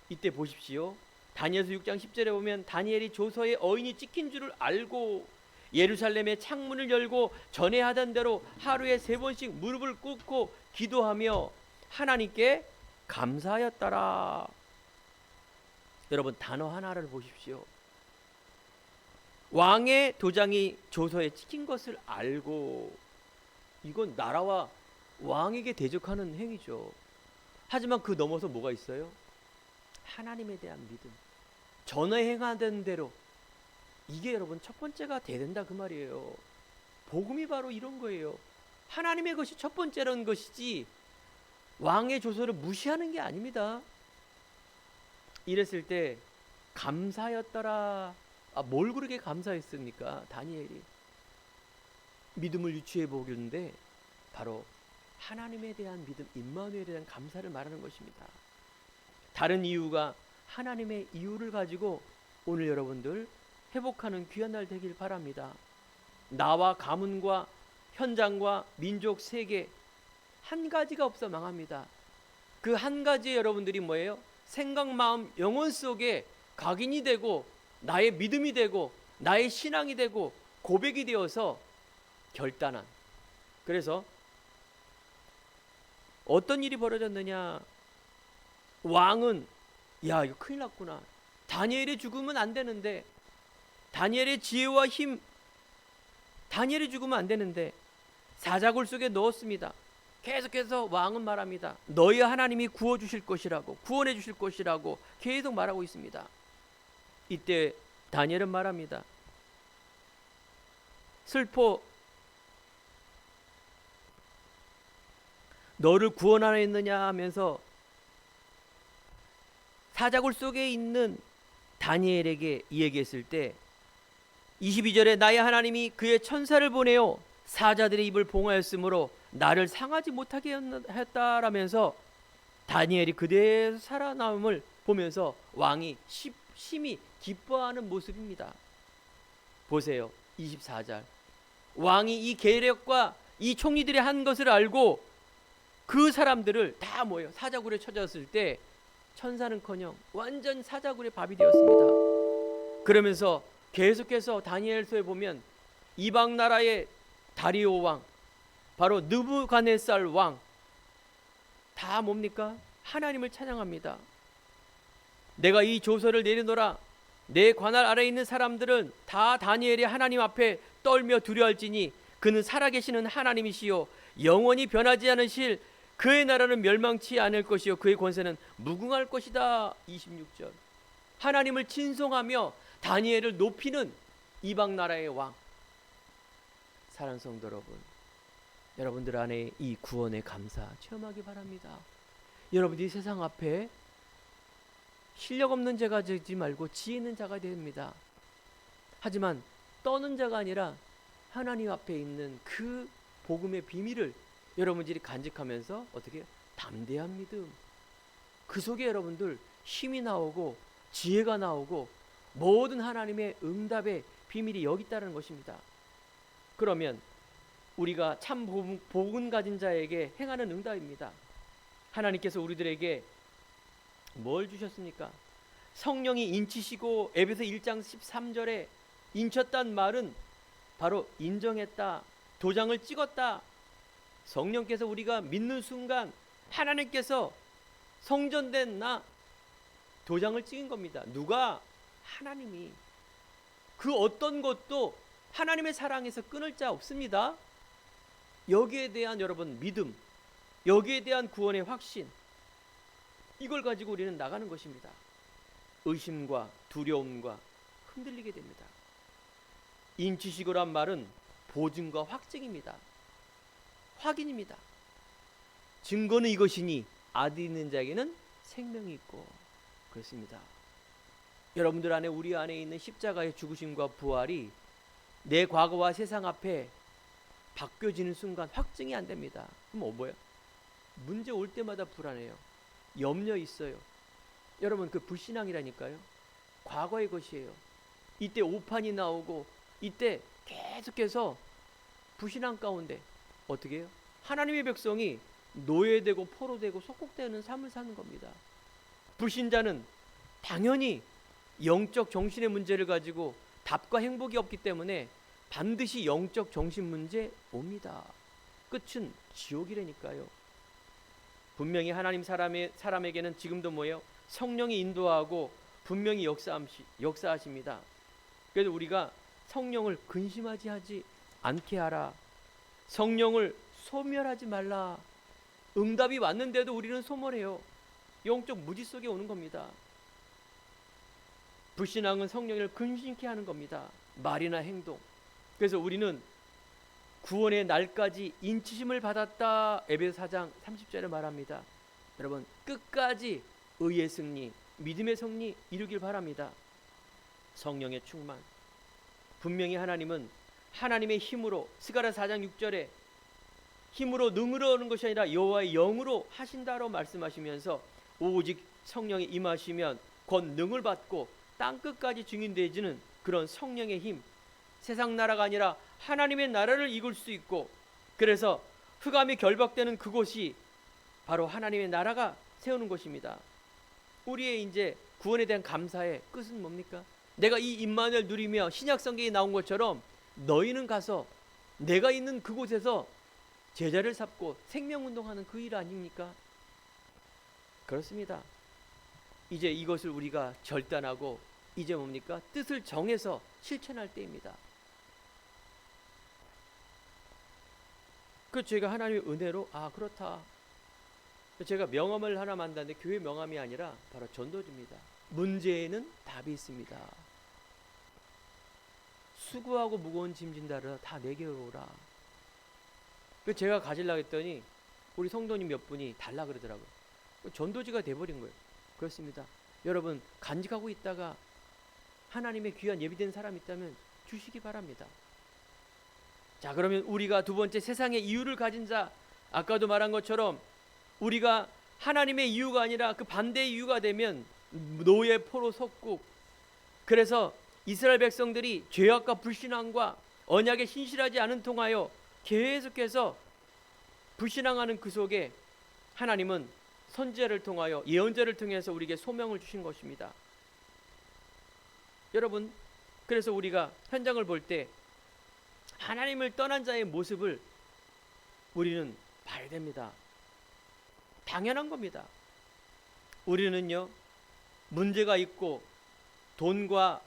이때 보십시오. 다니엘서 6장 10절에 보면 다니엘이 조서에 어인이 찍힌 줄을 알고 예루살렘의 창문을 열고 전에 하던 대로 하루에 3번씩 무릎을 꿇고 기도하며 하나님께 감사하였더라. 여러분 단어 하나를 보십시오. 왕의 도장이 조서에 찍힌 것을 알고. 이건 나라와 왕에게 대적하는 행위죠. 하지만 그 넘어서 뭐가 있어요? 하나님에 대한 믿음. 전에 행하던 대로. 이게 여러분 첫 번째가 돼야 된다 그 말이에요. 복음이 바로 이런 거예요. 하나님의 것이 첫 번째라는 것이지 왕의 조서를 무시하는 게 아닙니다. 이랬을 때 감사였더라. 뭘 그렇게 감사했습니까? 다니엘이 믿음을 유추해 보겠는데 바로 하나님에 대한 믿음, 임마누엘에 대한 감사를 말하는 것입니다. 다른 이유가 하나님의 이유를 가지고 오늘 여러분들 회복하는 귀한 날 되길 바랍니다. 나와 가문과 현장과 민족 세계 한 가지가 없어 망합니다. 그 한 가지에 여러분들이 뭐예요? 생각, 마음, 영혼 속에 각인이 되고 나의 믿음이 되고 나의 신앙이 되고 고백이 되어서 결단한. 그래서 어떤 일이 벌어졌느냐? 왕은 야, 이거 큰일 났구나. 다니엘이 죽으면 안 되는데, 다니엘의 지혜와 힘, 다니엘이 죽으면 안 되는데 사자굴 속에 넣었습니다. 계속해서 왕은 말합니다. 너희 하나님이 구워주실 것이라고, 구원해 주실 것이라고 계속 말하고 있습니다. 이때 다니엘은 말합니다. 슬퍼, 너를 구원하였느냐 하면서 사자굴 속에 있는 다니엘에게 이야기했을 때 22절에 나의 하나님이 그의 천사를 보내어 사자들의 입을 봉하였으므로 나를 상하지 못하게 했다라면서 다니엘이 그대로 살아남음을 보면서 왕이 심히 기뻐하는 모습입니다. 보세요. 24절. 왕이 이 계략과 이 총리들이 한 것을 알고 그 사람들을 다 모여 사자굴에 쳐졌을 때 천사는커녕 완전 사자굴의 밥이 되었습니다. 그러면서 계속해서 다니엘서에 보면 이방 나라의 다리오 왕, 바로 느부갓네살 왕, 다 뭡니까? 하나님을 찬양합니다. 내가 이 조서를 내리노라. 내 관할 아래에 있는 사람들은 다 다니엘이 하나님 앞에 떨며 두려워할지니 그는 살아계시는 하나님이시요 영원히 변하지 않으실 그의 나라는 멸망치 않을 것이요 그의 권세는 무궁할 것이다. 26절. 하나님을 친송하며 다니엘을 높이는 이방 나라의 왕. 사랑하는 성도 여러분, 여러분들 안에 이 구원의 감사 체험하기 바랍니다. 여러분이 세상 앞에 실력 없는 자가 되지 말고 지혜 있는 자가 됩니다. 하지만 떠는 자가 아니라 하나님 앞에 있는 그 복음의 비밀을 여러분들이 간직하면서 어떻게 담대한 믿음, 그 속에 여러분들 힘이 나오고 지혜가 나오고 모든 하나님의 응답의 비밀이 여기 있다는 것입니다. 그러면 우리가 참 복음 가진 자에게 행하는 응답입니다. 하나님께서 우리들에게 뭘 주셨습니까? 성령이 인치시고 에베소 1장 13절에 인쳤단 말은 바로 인정했다, 도장을 찍었다. 성령께서 우리가 믿는 순간 하나님께서 성전된 나 도장을 찍은 겁니다. 누가? 하나님이. 그 어떤 것도 하나님의 사랑에서 끊을 자 없습니다. 여기에 대한 여러분 믿음, 여기에 대한 구원의 확신, 이걸 가지고 우리는 나가는 것입니다. 의심과 두려움과 흔들리게 됩니다. 인치시고란 말은 보증과 확증입니다. 확인입니다. 증거는 이것이니 아들 있는 자에게는 생명이 있고, 그렇습니다. 여러분들 안에, 우리 안에 있는 십자가의 죽으심과 부활이 내 과거와 세상 앞에 바뀌어지는 순간 확증이 안 됩니다. 그럼 뭐예요? 문제 올 때마다 불안해요. 염려 있어요. 여러분, 그 불신앙이라니까요. 과거의 것이에요. 이때 오판이 나오고 이때 계속해서 불신앙 가운데 어떻게 해요? 하나님의 백성이 노예되고 포로되고 속국되는 삶을 사는 겁니다. 불신자는 당연히 영적 정신의 문제를 가지고 답과 행복이 없기 때문에 반드시 영적 정신 문제 옵니다. 끝은 지옥이라니까요. 분명히 하나님 사람에게는 지금도 뭐예요? 성령이 인도하고 분명히 역사하십니다. 그래서 우리가 성령을 근심하지 하지 않게 하라. 성령을 소멸하지 말라. 응답이 왔는데도 우리는 소멸해요. 영적 무지 속에 오는 겁니다. 불신앙은 성령을 근심케 하는 겁니다. 말이나 행동. 그래서 우리는 구원의 날까지 인치심을 받았다. 에베소 4장 30절에 말합니다. 여러분, 끝까지 의의 승리, 믿음의 승리 이루길 바랍니다. 성령의 충만. 분명히 하나님은 하나님의 힘으로, 스가랴 4장 6절에 힘으로 능으로 하는 것이 아니라 여호와의 영으로 하신다로 말씀하시면서 오직 성령이 임하시면 곧 능을 받고 땅끝까지 증인되지는 그런 성령의 힘, 세상 나라가 아니라 하나님의 나라를 이룰 수 있고, 그래서 흑암이 결박되는 그곳이 바로 하나님의 나라가 세우는 것입니다. 우리의 이제 구원에 대한 감사의 끝은 뭡니까? 내가 이 임마누엘 누리며 신약 성경에 나온 것처럼 너희는 가서 내가 있는 그곳에서 제자를 삼고 생명운동하는 그 일 아닙니까? 그렇습니다. 이제 이것을 우리가 결단하고 이제 뭡니까? 뜻을 정해서 실천할 때입니다. 그 제가 하나님의 은혜로 그렇다. 제가 명함을 하나 만드는데 교회 명함이 아니라 바로 전도지입니다. 문제에는 답이 있습니다. 수고하고 무거운 짐 진다라 다 내게로 오라. 제가 가지려고 했더니 우리 성도님 몇 분이 달라 그러더라고요. 전도지가 돼버린 거예요. 그렇습니다. 여러분 간직하고 있다가 하나님의 귀한 예비된 사람이 있다면 주시기 바랍니다. 자, 그러면 우리가 두 번째, 세상의 이유를 가진 자. 아까도 말한 것처럼 우리가 하나님의 이유가 아니라 그 반대의 이유가 되면 노예 포로 속국. 그래서 이스라엘 백성들이 죄악과 불신앙과 언약에 신실하지 않은 통하여 계속해서 불신앙하는 그 속에 하나님은 선지자를 통하여 예언자를 통해서 우리에게 소명을 주신 것입니다. 여러분, 그래서 우리가 현장을 볼 때 하나님을 떠난 자의 모습을 우리는 봐야 됩니다. 당연한 겁니다. 우리는요, 문제가 있고 돈과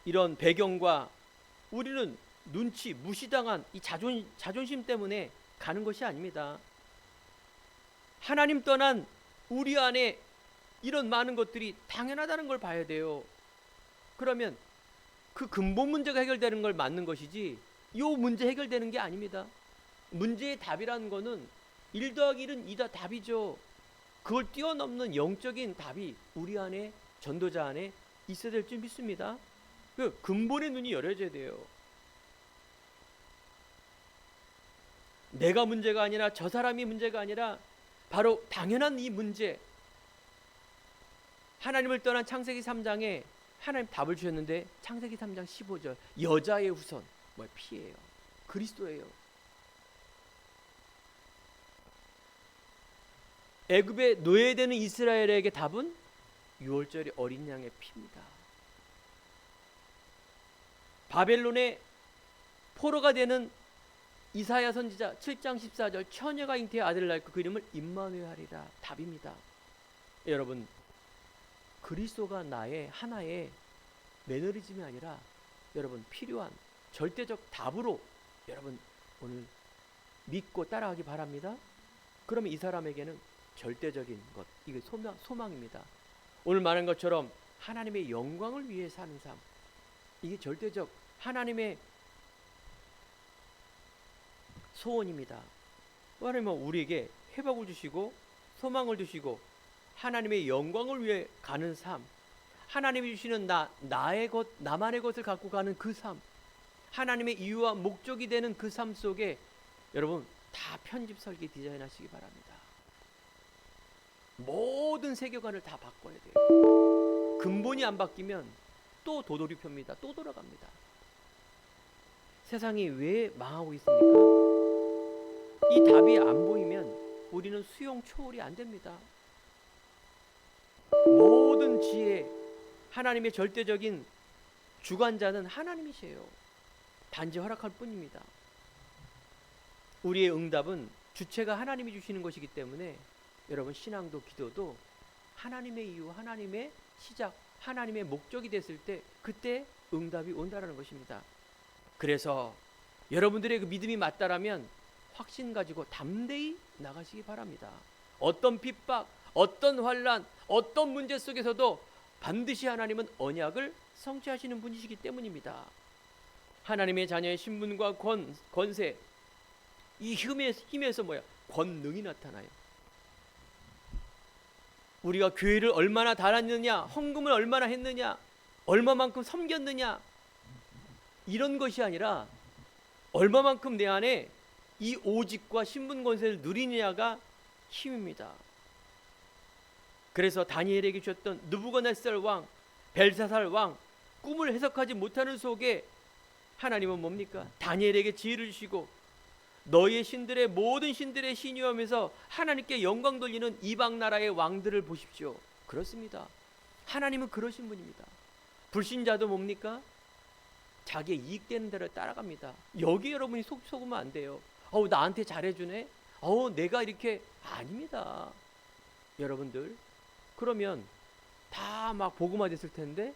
이런 배경과 우리는 눈치 무시당한 이 자존심 때문에 가는 것이 아닙니다. 하나님 떠난 우리 안에 이런 많은 것들이 당연하다는 걸 봐야 돼요. 그러면 그 근본 문제가 해결되는 걸 맞는 것이지 이 문제 해결되는 게 아닙니다. 문제의 답이라는 거는 1 더하기 1은 2다 답이죠. 그걸 뛰어넘는 영적인 답이 우리 안에, 전도자 안에 있어야 될 줄 믿습니다. 그 근본의 눈이 열려져야 돼요. 내가 문제가 아니라 저 사람이 문제가 아니라 바로 당연한 이 문제. 하나님을 떠난 창세기 3장에 하나님 답을 주셨는데 창세기 3장 15절 여자의 후손 피예요. 그리스도예요. 애굽에 노예되는 이스라엘에게 답은 6월절의 어린 양의 피입니다. 바벨론의 포로가 되는 이사야 선지자 7장 14절 처녀가 잉태의 아들을 낳고 그 이름을 임마누엘 하리라 답입니다. 여러분, 그리스도가 나의 하나의 매너리즘이 아니라 여러분 필요한 절대적 답으로 여러분 오늘 믿고 따라가기 바랍니다. 그러면 이 사람에게는 절대적인 것, 이게 소망입니다. 오늘 말한 것처럼 하나님의 영광을 위해 사는 삶, 이게 절대적 하나님의 소원입니다. 하나님은 우리에게 회복을 주시고 소망을 주시고 하나님의 영광을 위해 가는 삶, 하나님이 주시는 나의 것, 나만의 것을 갖고 가는 그 삶, 하나님의 이유와 목적이 되는 그 삶 속에 여러분 다 편집 설계 디자인하시기 바랍니다. 모든 세계관을 다 바꿔야 돼요. 근본이 안 바뀌면 또 도돌이표입니다. 또 돌아갑니다. 세상이 왜 망하고 있습니까? 이 답이 안 보이면 우리는 수용 초월이 안 됩니다. 모든 지혜, 하나님의 절대적인 주관자는 하나님이세요. 단지 허락할 뿐입니다. 우리의 응답은 주체가 하나님이 주시는 것이기 때문에 여러분 신앙도 기도도 하나님의 이유, 하나님의 시작, 하나님의 목적이 됐을 때 그때 응답이 온다는 것입니다. 그래서 여러분들의 그 믿음이 맞다라면 확신 가지고 담대히 나가시기 바랍니다. 어떤 핍박, 어떤 환난, 어떤 문제 속에서도 반드시 하나님은 언약을 성취하시는 분이시기 때문입니다. 하나님의 자녀의 신분과 권세, 이 힘에서 권능이 나타나요. 우리가 교회를 얼마나 다녔느냐, 헌금을 얼마나 했느냐, 얼마만큼 섬겼느냐, 이런 것이 아니라 얼마만큼 내 안에 이 오직과 신분 권세를 누리느냐가 힘입니다. 그래서 다니엘에게 주셨던 느부갓네살 왕, 벨사살 왕, 꿈을 해석하지 못하는 속에 하나님은 뭡니까? 다니엘에게 지혜를 주시고 너희의 신들의 모든 신들의 신이하면서 하나님께 영광 돌리는 이방 나라의 왕들을 보십시오. 그렇습니다. 하나님은 그러신 분입니다. 불신자도 뭡니까? 자기의 이익되는 대로 따라갑니다. 여기 여러분이 속으면 안 돼요. 나한테 잘해주네. 내가 이렇게 아닙니다. 여러분들, 그러면 다 막 복음화 됐을 텐데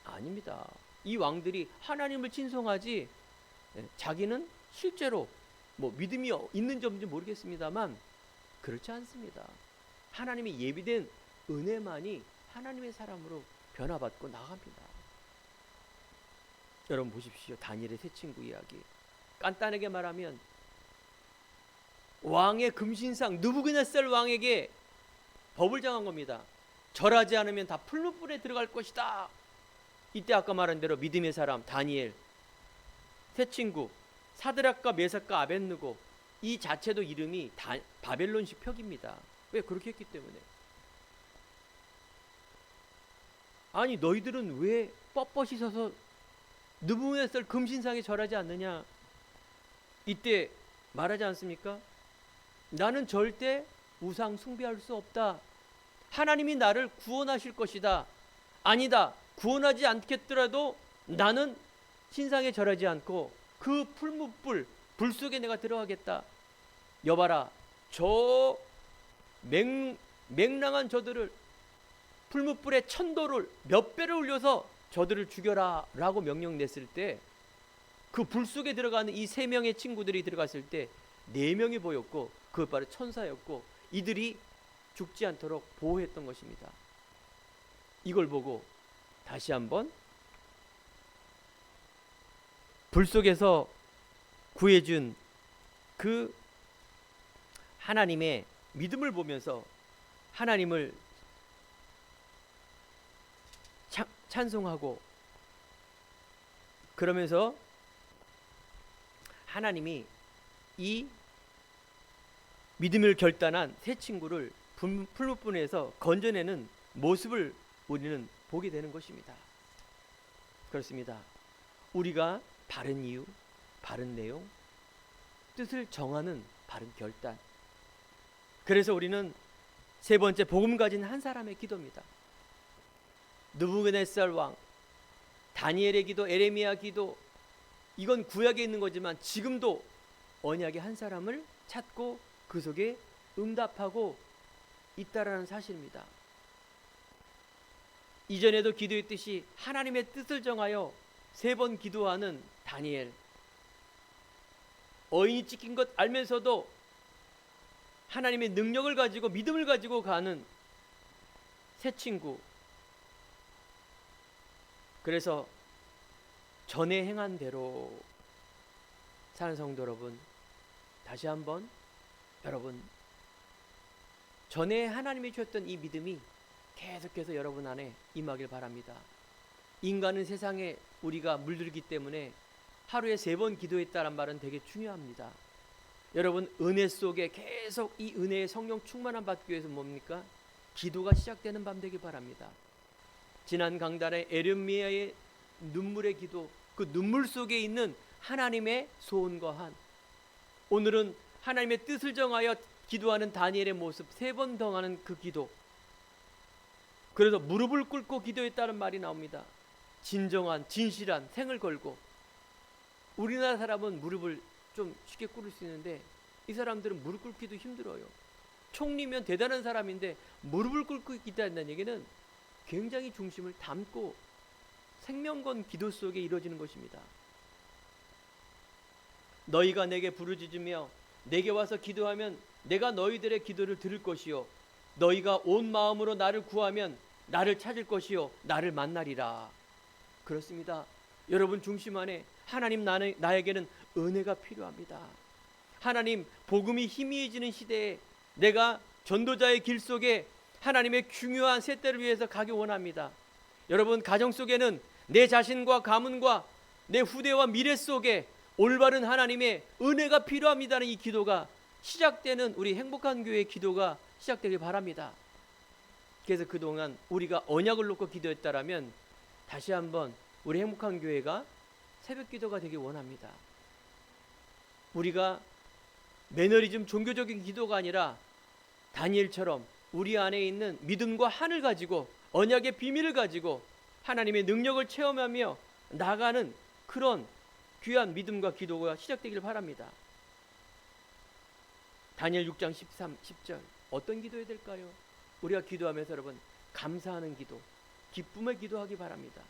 아닙니다. 이 왕들이 하나님을 친송하지 자기는 실제로 뭐 믿음이 있는지 없는지 모르겠습니다만 그렇지 않습니다. 하나님의 예비된 은혜만이 하나님의 사람으로 변화받고 나갑니다. 여러분 보십시오. 다니엘의 세 친구 이야기. 간단하게 말하면 왕의 금신상 느부갓네살 왕에게 법을 정한 겁니다. 절하지 않으면 다 풀무불에 들어갈 것이다. 이때 아까 말한 대로 믿음의 사람 다니엘, 세 친구 사드락과 메삭과 아벳느고, 이 자체도 이름이 바벨론식 표기입니다. 왜? 그렇게 했기 때문에. 아니 너희들은 왜 뻣뻣이 서서 느부갓네살 금신상에 절하지 않느냐? 이때 말하지 않습니까? 나는 절대 우상 숭배할 수 없다. 하나님이 나를 구원하실 것이다. 아니다. 구원하지 않겠더라도 나는 신상에 절하지 않고 그 풀무불, 불 속에 내가 들어가겠다. 여봐라, 저 맹랑한 저들을, 풀무불의 천도를 몇 배를 올려서 저들을 죽여라 라고 명령 냈을 때 그 불 속에 들어가는 이 세 명의 친구들이 들어갔을 때 네 명이 보였고 그것 바로 천사였고 이들이 죽지 않도록 보호했던 것입니다. 이걸 보고 다시 한번 불 속에서 구해준 그 하나님의 믿음을 보면서 하나님을 찬송하고, 그러면서 하나님이 이 믿음을 결단한 세 친구를 풀무불에서 건져내는 모습을 우리는 보게 되는 것입니다. 그렇습니다. 우리가 바른 이유, 바른 내용, 뜻을 정하는 바른 결단. 그래서 우리는 세 번째 복음 가진 한 사람의 기도입니다. 느부갓네살 왕, 다니엘의 기도, 에레미야 기도, 이건 구약에 있는 거지만 지금도 언약의 한 사람을 찾고 그 속에 응답하고 있다라는 사실입니다. 이전에도 기도했듯이 하나님의 뜻을 정하여 3번 기도하는 다니엘, 어인이 찍힌 것 알면서도 하나님의 능력을 가지고 믿음을 가지고 가는 세 친구. 그래서 전에 행한 대로 사는 성도 여러분, 다시 한번 여러분, 전에 하나님이 주셨던 이 믿음이 계속해서 여러분 안에 임하길 바랍니다. 인간은 세상에 우리가 물들기 때문에 하루에 3번 기도했다는 말은 되게 중요합니다. 여러분, 은혜 속에 계속 이 은혜의 성령 충만함 받기 위해서 뭡니까? 기도가 시작되는 밤 되길 바랍니다. 지난 강단에 에르미야의 눈물의 기도, 그 눈물 속에 있는 하나님의 소원과 한, 오늘은 하나님의 뜻을 정하여 기도하는 다니엘의 모습, 3번 당하는 그 기도. 그래서 무릎을 꿇고 기도했다는 말이 나옵니다. 진정한, 진실한 생을 걸고. 우리나라 사람은 무릎을 좀 쉽게 꿇을 수 있는데 이 사람들은 무릎 꿇기도 힘들어요. 총리면 대단한 사람인데 무릎을 꿇고 있다는 얘기는 굉장히 중심을 담고 생명건 기도 속에 이루어지는 것입니다. 너희가 내게 부르짖으며 내게 와서 기도하면 내가 너희들의 기도를 들을 것이요, 너희가 온 마음으로 나를 구하면 나를 찾을 것이요 나를 만나리라. 그렇습니다. 여러분 중심 안에 하나님, 나에게는 은혜가 필요합니다. 하나님, 복음이 희미해지는 시대에 내가 전도자의 길 속에 하나님의 중요한 셋대를 위해서 가기 원합니다. 여러분, 가정 속에는 내 자신과 가문과 내 후대와 미래 속에 올바른 하나님의 은혜가 필요합니다는 이 기도가 시작되는 우리 행복한 교회의 기도가 시작되길 바랍니다. 그래서 그동안 우리가 언약을 놓고 기도했다라면 다시 한번 우리 행복한 교회가 새벽 기도가 되길 원합니다. 우리가 매너리즘 종교적인 기도가 아니라 다니엘처럼 우리 안에 있는 믿음과 한을 가지고 언약의 비밀을 가지고 하나님의 능력을 체험하며 나가는 그런 귀한 믿음과 기도가 시작되길 바랍니다. 다니엘 6장 13, 10절 어떤 기도해야 될까요? 우리가 기도하면서 여러분 감사하는 기도, 기쁨의 기도하기 바랍니다.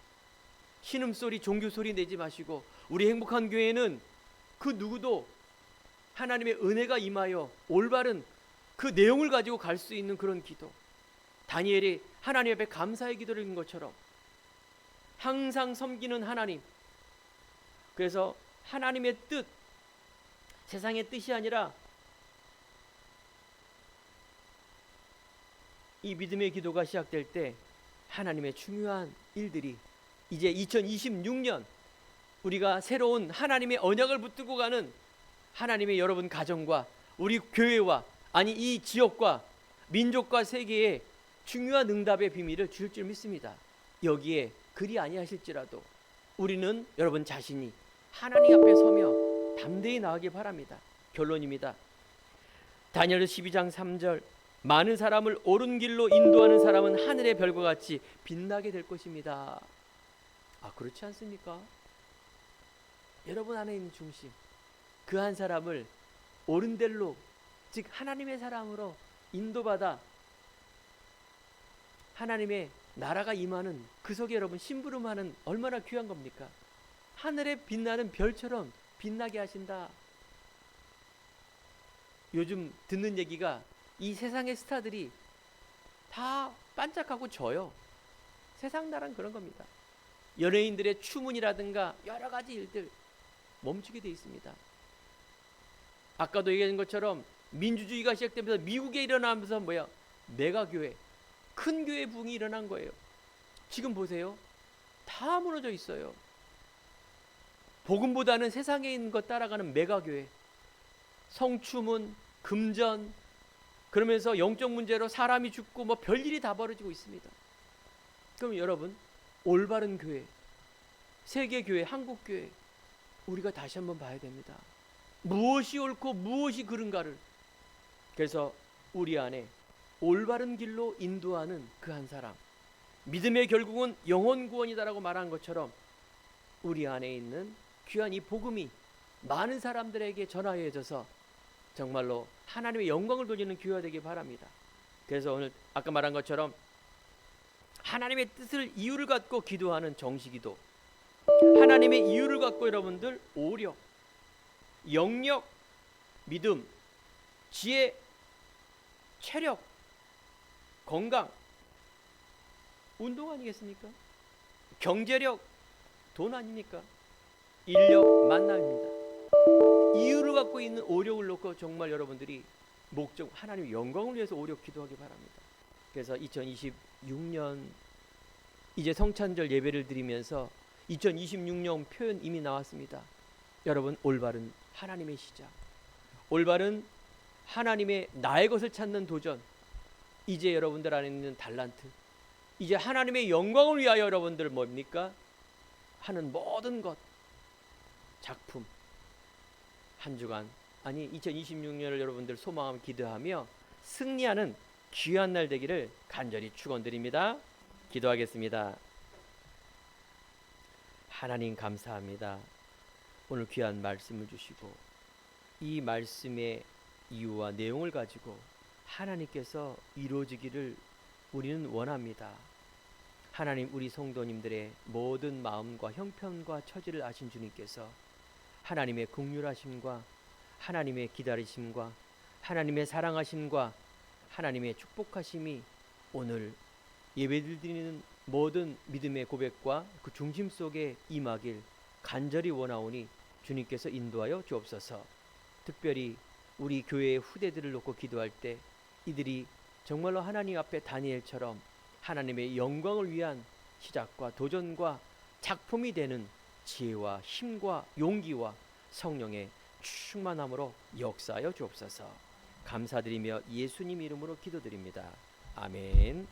신음소리, 종교소리 내지 마시고 우리 행복한 교회는 그 누구도 하나님의 은혜가 임하여 올바른 그 내용을 가지고 갈 수 있는 그런 기도, 다니엘이 하나님 앞에 감사의 기도를 읽은 것처럼 항상 섬기는 하나님, 그래서 하나님의 뜻, 세상의 뜻이 아니라 이 믿음의 기도가 시작될 때 하나님의 중요한 일들이 이제 2026년 우리가 새로운 하나님의 언약을 붙들고 가는 하나님의 여러분 가정과 우리 교회와, 아니 이 지역과 민족과 세계에 중요한 응답의 비밀을 주실 줄 믿습니다. 여기에 그리 아니하실지라도 우리는 여러분 자신이 하나님 앞에 서며 담대히 나가기 바랍니다. 결론입니다. 다니엘 12장 3절, 많은 사람을 옳은 길로 인도하는 사람은 하늘의 별과 같이 빛나게 될 것입니다. 그렇지 않습니까? 여러분 안에 있는 중심, 그 한 사람을 옳은 대로, 즉 하나님의 사람으로 인도받아 하나님의 나라가 임하는 그 속에 여러분 심부름하는, 얼마나 귀한 겁니까? 하늘에 빛나는 별처럼 빛나게 하신다. 요즘 듣는 얘기가 이 세상의 스타들이 다 반짝하고 져요. 세상 나라는 그런 겁니다. 연예인들의 추문이라든가 여러 가지 일들 멈추게 돼 있습니다. 아까도 얘기한 것처럼 민주주의가 시작되면서 미국에 일어나면서 메가교회, 큰 교회 부흥이 일어난 거예요. 지금 보세요. 다 무너져 있어요. 복음보다는 세상에 있는 것 따라가는 메가교회, 성추문, 금전, 그러면서 영적 문제로 사람이 죽고 별일이 다 벌어지고 있습니다. 그럼 여러분, 올바른 교회, 세계교회, 한국교회, 우리가 다시 한번 봐야 됩니다. 무엇이 옳고 무엇이 그른가를. 그래서 우리 안에 올바른 길로 인도하는 그 한 사람, 믿음의 결국은 영혼 구원이다라고 말한 것처럼 우리 안에 있는 귀한 이 복음이 많은 사람들에게 전하여져서 정말로 하나님의 영광을 돌리는 교회가 되기 바랍니다. 그래서 오늘 아까 말한 것처럼 하나님의 뜻을, 이유를 갖고 기도하는 정시기도, 하나님의 이유를 갖고 여러분들 오력, 영력, 믿음, 지혜, 체력, 건강, 운동 아니겠습니까? 경제력, 돈 아닙니까? 인력, 만남입니다. 이유를 갖고 있는 오력을 놓고 정말 여러분들이 목적, 하나님의 영광을 위해서 오력 기도하기 바랍니다. 그래서 2026년 이제 성찬절 예배를 드리면서 2026년 표현 이미 나왔습니다. 여러분, 올바른 하나님의 시작, 올바른 하나님의 나의 것을 찾는 도전, 이제 여러분들 안에 있는 달란트, 이제 하나님의 영광을 위하여 여러분들 뭡니까? 하는 모든 것, 작품, 한 주간, 아니 2026년을 여러분들 소망하며 기도하며 승리하는 귀한 날 되기를 간절히 축원드립니다. 기도하겠습니다. 하나님 감사합니다. 오늘 귀한 말씀을 주시고 이 말씀의 이유와 내용을 가지고 하나님께서 이루어지기를 우리는 원합니다. 하나님, 우리 성도님들의 모든 마음과 형편과 처지를 아신 주님께서 하나님의 긍휼하심과 하나님의 기다리심과 하나님의 사랑하심과 하나님의 축복하심이 오늘 예배를 드리는 모든 믿음의 고백과 그 중심 속에 임하길 간절히 원하오니 주님께서 인도하여 주옵소서. 특별히 우리 교회의 후대들을 놓고 기도할 때 이들이 정말로 하나님 앞에 다니엘처럼 하나님의 영광을 위한 시작과 도전과 작품이 되는 지혜와 힘과 용기와 성령의 충만함으로 역사하여 주옵소서. 감사드리며 예수님 이름으로 기도드립니다. 아멘.